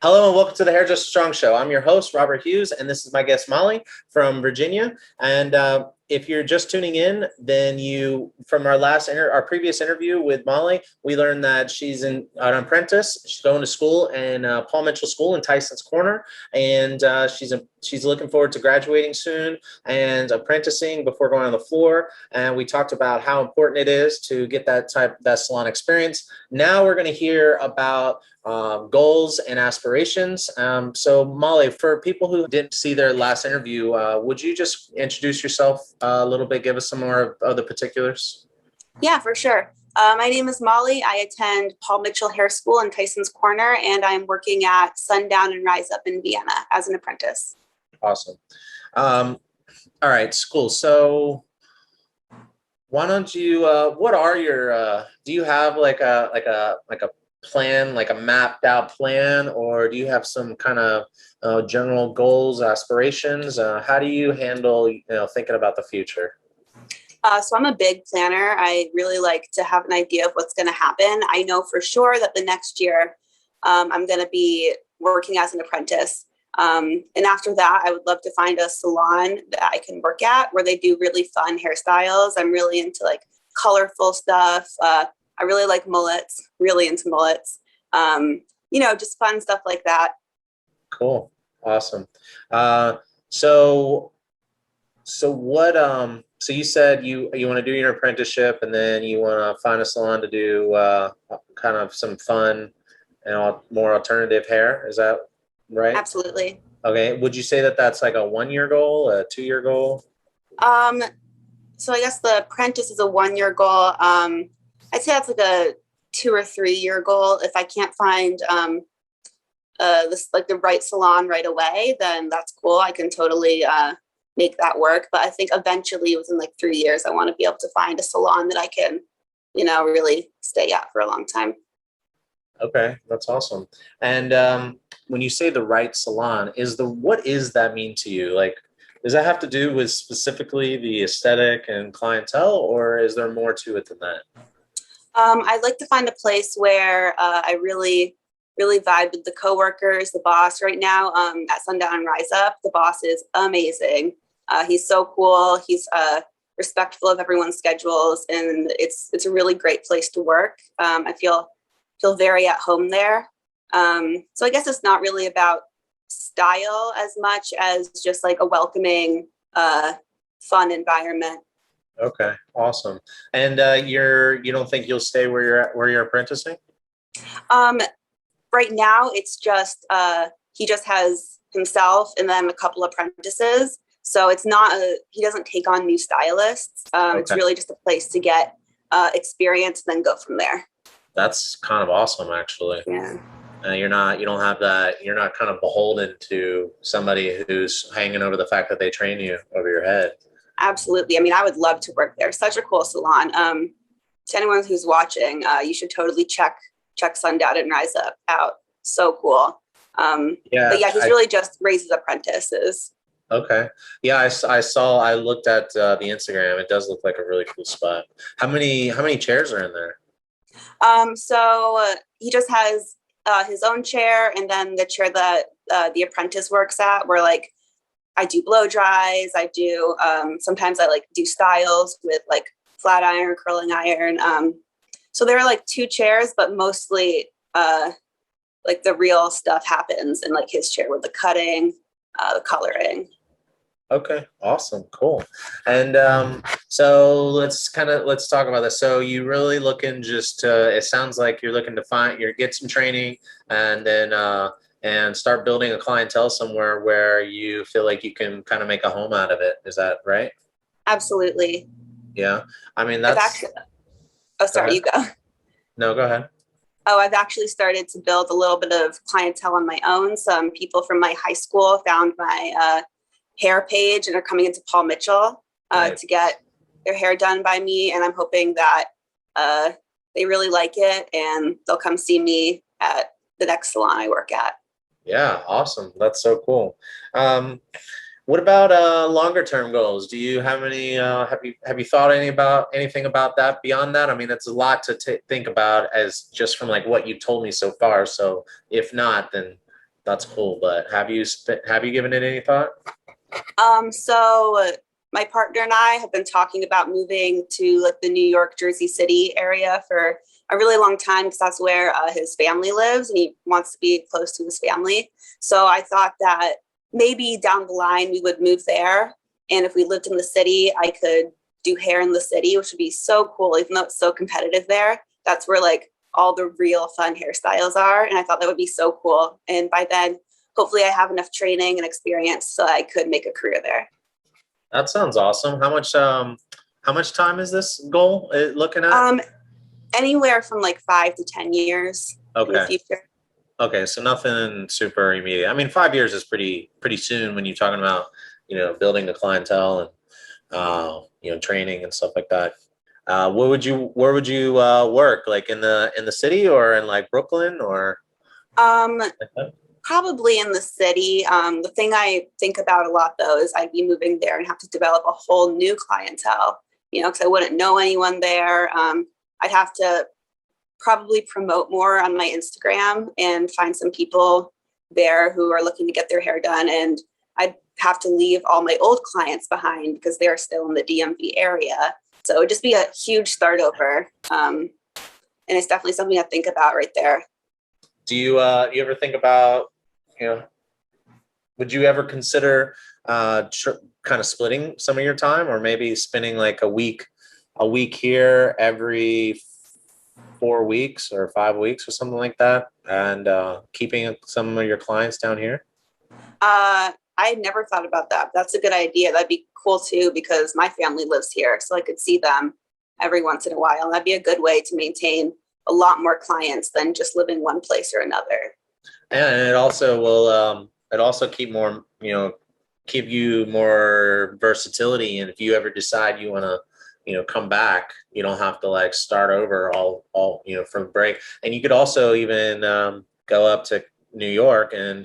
Hello and welcome to the Hairdresser Strong Show. I'm your host, Robert Hughes, and this is my guest, Molly from Virginia. And if you're just tuning in, then from our previous interview with Molly, we learned that she's an apprentice. She's going to school in Paul Mitchell School in Tyson's Corner, and she's looking forward to graduating soon and apprenticing before going on the floor. And we talked about how important it is to get that salon experience. Now we're going to hear about goals and aspirations. So Molly, for people who didn't see their last interview, would you just introduce yourself a little bit, give us some more of the particulars? Yeah, for sure. My name is Molly. I attend Paul Mitchell Hair School in Tyson's Corner, and I'm working at Sundown and Rise Up in Vienna as an apprentice. Awesome. All right, cool. So why don't you, what are your, do you have like a plan, like a mapped out plan, or do you have some kind of general goals, aspirations? How do you handle, thinking about the future? So I'm a big planner. I really like to have an idea of what's going to happen. I know for sure that the next year I'm going to be working as an apprentice. And after that, I would love to find a salon that I can work at where they do really fun hairstyles. I'm really into like colorful stuff. I really like mullets, really into mullets. Just fun stuff like that. Cool. Awesome. So what, so you said you want to do your apprenticeship and then you want to find a salon to do kind of some fun and more alternative hair. Is that right? Absolutely. Okay. Would you say that that's like a 1 year goal, a 2 year goal? So I guess the apprentice is a 1 year goal. I'd say that's like a 2 or 3 year goal. If I can't find the right salon right away, then that's cool. I can totally make that work. But I think eventually within like 3 years, I want to be able to find a salon that I can, really stay at for a long time. Okay, that's awesome. And when you say the right salon, what is that mean to you? Like, does that have to do with specifically the aesthetic and clientele, or is there more to it than that? I'd like to find a place where I really, really vibe with the coworkers, the boss. Right now at Sundown and Rise Up, the boss is amazing. He's so cool. He's respectful of everyone's schedules, and it's a really great place to work. I feel very at home there. So I guess it's not really about style as much as just like a welcoming, fun environment. Okay, awesome. And you don't think you'll stay where you're apprenticing? Um, right now, it's just he just has himself and then a couple apprentices. So it's not he doesn't take on new stylists. It's Okay, really just a place to get experience, and then go from there. that's kind of awesome, actually. Yeah. You don't have that. You're not kind of beholden to somebody who's hanging over the fact that they train you over your head. Absolutely. I mean, I would love to work there. Such a cool salon. To anyone who's watching, you should totally check Sundown and Rise Up out. So cool. Yeah, But yeah, he's really just raises apprentices. okay. Yeah, I looked at the Instagram. It does look like a really cool spot. How many chairs are in there? So he just has his own chair, and then the chair that the apprentice works at, where like I do blow dries. I do sometimes I like do styles with like flat iron, curling iron. So there are like two chairs, but mostly like the real stuff happens in like his chair with the cutting, the coloring. Okay, awesome, cool. And so let's talk about this. So you really looking just it sounds like you're looking to get some training and then and start building a clientele somewhere where you feel like you can kind of make a home out of it. Is that right? Absolutely. Yeah. I mean, I've that's actually, oh, go sorry, ahead. you go. No, go ahead. Oh, I've actually started to build a little bit of clientele on my own. Some people from my high school found my hair page and are coming into Paul Mitchell Right. to get their hair done by me. And I'm hoping that they really like it and they'll come see me at the next salon I work at. Yeah, awesome. That's so cool. Um, what about longer term goals? Do you have any have you thought anything about that beyond that? I mean, it's a lot to think about as just from like what you told me so far. So if not, then That's cool. But have you given it any thought? So my partner and I have been talking about moving to like the New York, Jersey City area for a really long time because that's where his family lives and he wants to be close to his family. So I thought that maybe down the line we would move there. And if we lived in the city, I could do hair in the city, which would be so cool, even though it's so competitive there. That's where like all the real fun hairstyles are. And I thought that would be so cool. And by then, hopefully I have enough training and experience so I could make a career there. That sounds awesome. How much time is this goal looking at? Anywhere from like 5 to 10 years in the Okay. future. Okay. So nothing super immediate. I mean, 5 years is pretty soon when you're talking about, building the clientele and, training and stuff like that. Where would you work? Like in the city or in like Brooklyn or Um, like that? Probably in the city. The thing I think about a lot though is I'd be moving there and have to develop a whole new clientele, because I wouldn't know anyone there. I'd have to probably promote more on my Instagram and find some people there who are looking to get their hair done. And I'd have to leave all my old clients behind because they're still in the DMV area. So it would just be a huge start over. And it's definitely something I think about right there. Do you ever think about, would you ever consider kind of splitting some of your time or maybe spending like a week here every 4 weeks or 5 weeks or something like that and keeping some of your clients down here? I had never thought about that. That's a good idea. That'd be cool too, because my family lives here. So I could see them every once in a while. And that'd be a good way to maintain a lot more clients than just living one place or another. And it also will it also give you more versatility. And if you ever decide you want to, come back, you don't have to like start over all from break. And you could also even go up to New York and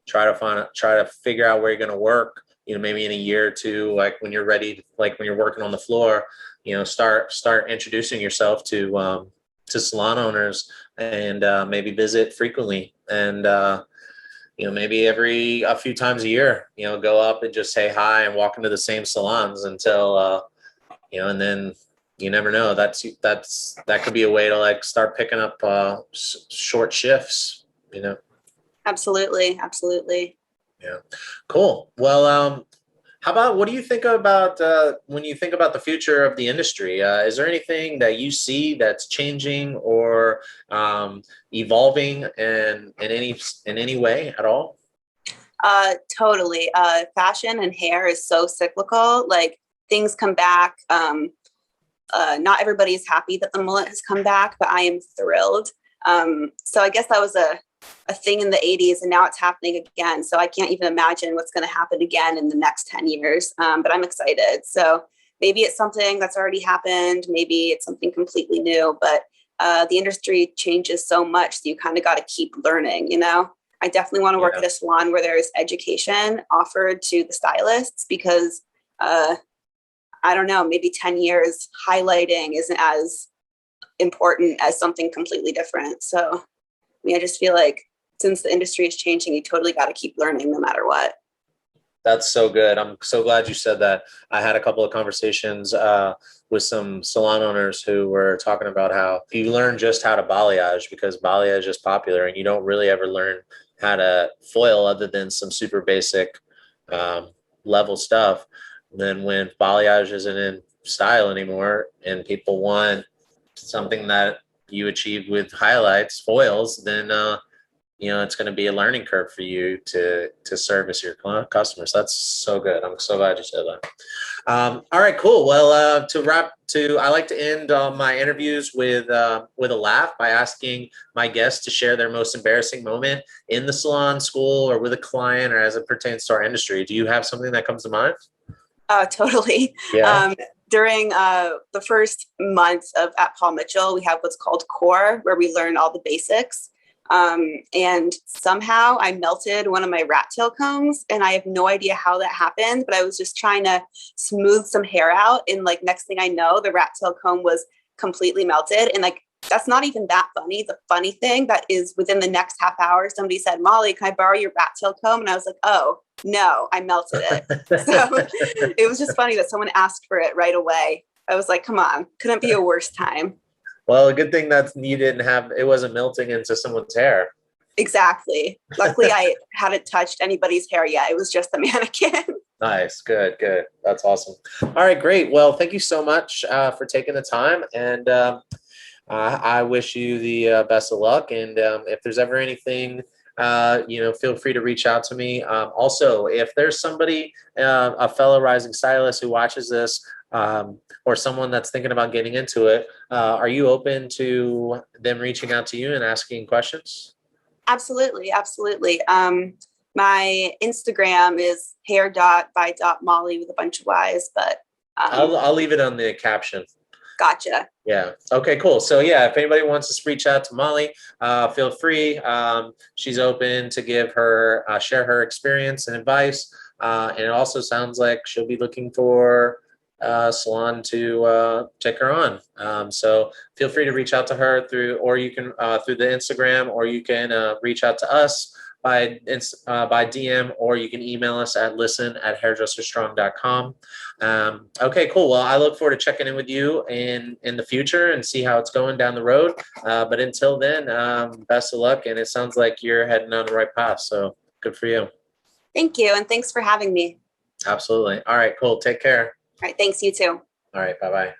try to figure out where you're going to work, maybe in a year or two, like when you're ready, like when you're working on the floor, start introducing yourself to salon owners and maybe visit frequently and maybe every a few times a year, go up and just say hi and walk into the same salons until and then you never know. That could be a way to like start picking up short shifts. Absolutely. Absolutely. Yeah, cool. Well, how about what do you think about when you think about the future of the industry? Is there anything that you see that's changing or evolving in any way at all? Totally. Fashion and hair is so cyclical. Like things come back. Not everybody is happy that the mullet has come back, but I am thrilled. So I guess that was a thing in the 80s and now it's happening again. So I can't even imagine what's going to happen again in the next 10 years. But I'm excited. So maybe it's something that's already happened. Maybe it's something completely new, but the industry changes so much. So you kind of got to keep learning, I definitely want to work at a salon where there's education offered to the stylists because I don't know, maybe 10 years highlighting isn't as important as something completely different. So I just feel like since the industry is changing, you totally got to keep learning no matter what. That's so good. I'm so glad you said that. I had a couple of conversations with some salon owners who were talking about how you learn just how to balayage because balayage is popular and you don't really ever learn how to foil other than some super basic level stuff. And then when balayage isn't in style anymore and people want something that you achieve with highlights, foils, then it's going to be a learning curve for you to service your customers. That's so good. I'm so glad you said that. All right, cool. Well, I like to end my interviews with a laugh by asking my guests to share their most embarrassing moment in the salon, school, or with a client, or as it pertains to our industry. Do you have something that comes to mind? Totally. Yeah. During the first month at Paul Mitchell, we have what's called core, where we learn all the basics. And somehow I melted one of my rat tail combs and I have no idea how that happened, but I was just trying to smooth some hair out. And like, next thing I know, the rat tail comb was completely melted. And like, that's not even that funny. The funny thing that is within the next half hour, somebody said, Molly, can I borrow your rat tail comb? And I was like, oh, no, I melted it. So it was just funny that someone asked for it right away. I was like, come on, couldn't be a worse time. Well, a good thing that you didn't have, it wasn't melting into someone's hair. Exactly. Luckily, I hadn't touched anybody's hair yet. It was just the mannequin. Nice. Good. Good. That's awesome. All right. Great. Well, thank you so much for taking the time. And I wish you the best of luck. And if there's ever anything, feel free to reach out to me. Also, if there's somebody, a fellow rising stylist who watches this, or someone that's thinking about getting into it, are you open to them reaching out to you and asking questions? Absolutely. Absolutely. My Instagram is hair.by.molly with a bunch of Y's, but I'll leave it on the caption. Gotcha. Yeah. Okay, cool. So yeah, if anybody wants to reach out to Molly, feel free. She's open to give her, share her experience and advice. And it also sounds like she'll be looking for a salon to take her on. So feel free to reach out to her through, or you can, through the Instagram, or you can reach out to us by DM, or you can email us at listen@hairdresserstrong.com. Okay, cool. Well, I look forward to checking in with you in the future and see how it's going down the road. But until then, best of luck. And it sounds like you're heading on the right path. So good for you. Thank you. And thanks for having me. Absolutely. All right, cool. Take care. All right. Thanks. You too. All right. Bye-bye.